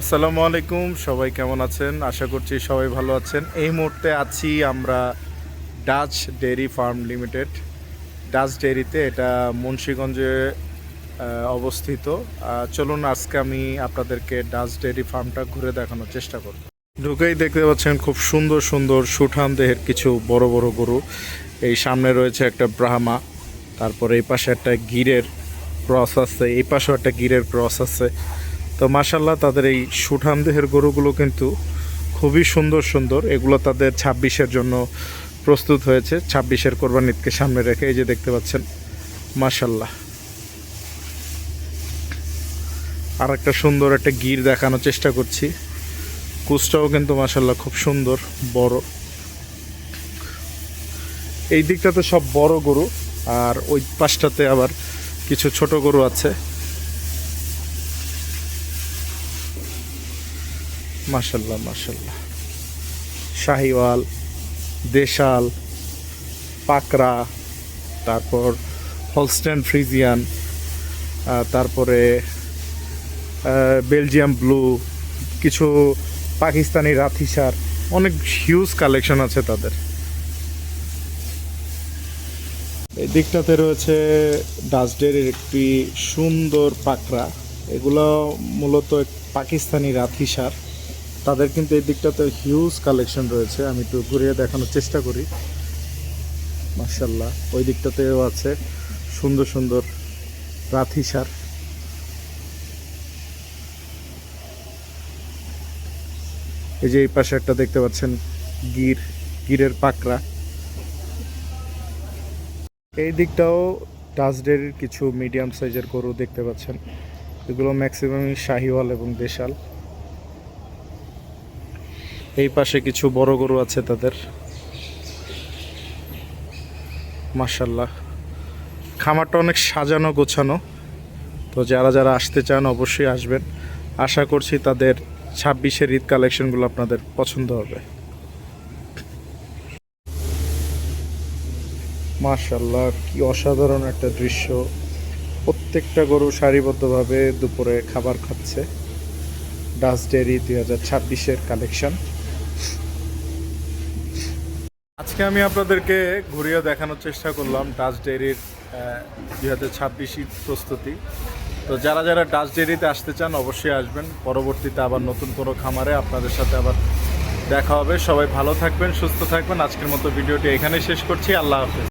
আসসালামু আলাইকুম, সবাই কেমন আছেন? আশা করছি সবাই ভালো আছেন। এই মুহূর্তে আছি আমরা Dutch dairy farm limited. Dutch ডেইরিতে, এটা মুন্সিগঞ্জে অবস্থিত। চলুন আজকে আমি আপনাদেরকে ডাচ ডেইরি ফার্মটা ঘুরে দেখানোর চেষ্টা করব। ঢুকেই দেখতে পাচ্ছেন খুব সুন্দর সুন্দর সুঠাম দেহের কিছু বড় বড় গরু। এই সামনে রয়েছে একটা ব্রাহ্মা, তারপরে এই পাশে একটা গিরের ক্রস আছে, এই পাশেও একটা গিরের ক্রস আছে। তো মাশাল্লাহ, তাদের এই সুঠাম দেহের গরুগুলো কিন্তু খুবই সুন্দর সুন্দর। এগুলো তাদের 26-এর জন্য প্রস্তুত হয়েছে, 26-এর কোরবানি ঈদকে সামনে রেখে। এই যে দেখতে পাচ্ছেন মাশাল্লাহ। আর একটা সুন্দর একটা গির দেখানোর চেষ্টা করছি। কুচটাও কিন্তু মাশাল্লাহ খুব সুন্দর বড়। এই দিকটাতে সব বড় গরু, আর ওই পাশটাতে আবার কিছু ছোট গরু আছে। মাশাল্লাহ মাশাল্লাহ, শাহিওয়াল, দেশাল, পাকরা, তারপর হলস্টেন ফ্রিজিয়ান, তারপরে বেলজিয়াম ব্লু, কিছু পাকিস্তানি রাথিসার, অনেক হিউজ কালেকশন আছে তাদের। এই দিকটাতে রয়েছে ডাচডেরির একটি সুন্দর পাকরা। এগুলো মূলত পাকিস্তানি রাথিসার। তাদের কিন্তু এই দিকটাতে হিউজ কালেকশন রয়েছে। আমি একটু ঘুরিয়ে দেখানোর চেষ্টা করি। মাশাল্লাহ, ওই দিকটাতেও আছে সুন্দর সুন্দর রাথিসার। এই যে এই পাশে একটা দেখতে পাচ্ছেন গিরের পাকরা। এই দিকটাও ডাচ ডেইরির কিছু মিডিয়াম সাইজের গরু দেখতে পাচ্ছেন। এগুলো ম্যাক্সিমামই শাহিওয়াল এবং দেশাল। এই পাশে কিছু বড় গরু আছে তাদের। মাশাল্লাহ, খামারটা অনেক সাজানো গোছানো। তো যারা যারা আসতে চান অবশ্যই আসবেন। আশা করছি তাদের 26-এর ঈদ কালেকশনগুলো আপনাদের পছন্দ হবে। মাশাল্লাহ, কি অসাধারণ একটা দৃশ্য। প্রত্যেকটা গরু সারিবদ্ধভাবে দুপুরে খাবার খাচ্ছে। ডাচ ডেইরি 2026-এর কালেকশন। আজকে আমি আপনাদেরকে ঘুরিয়ে দেখানোর চেষ্টা করলাম ডাচ ডেইরির 2026 ঈদ প্রস্তুতি। তো যারা যারা ডাচ ডেইরিতে আসতে চান অবশ্যই আসবেন। পরবর্তীতে আবার নতুন কোনো খামারে আপনাদের সাথে আবার দেখা হবে। সবাই ভালো থাকবেন, সুস্থ থাকবেন। আজকের মতো ভিডিওটি এখানেই শেষ করছি। আল্লাহ হাফেজ।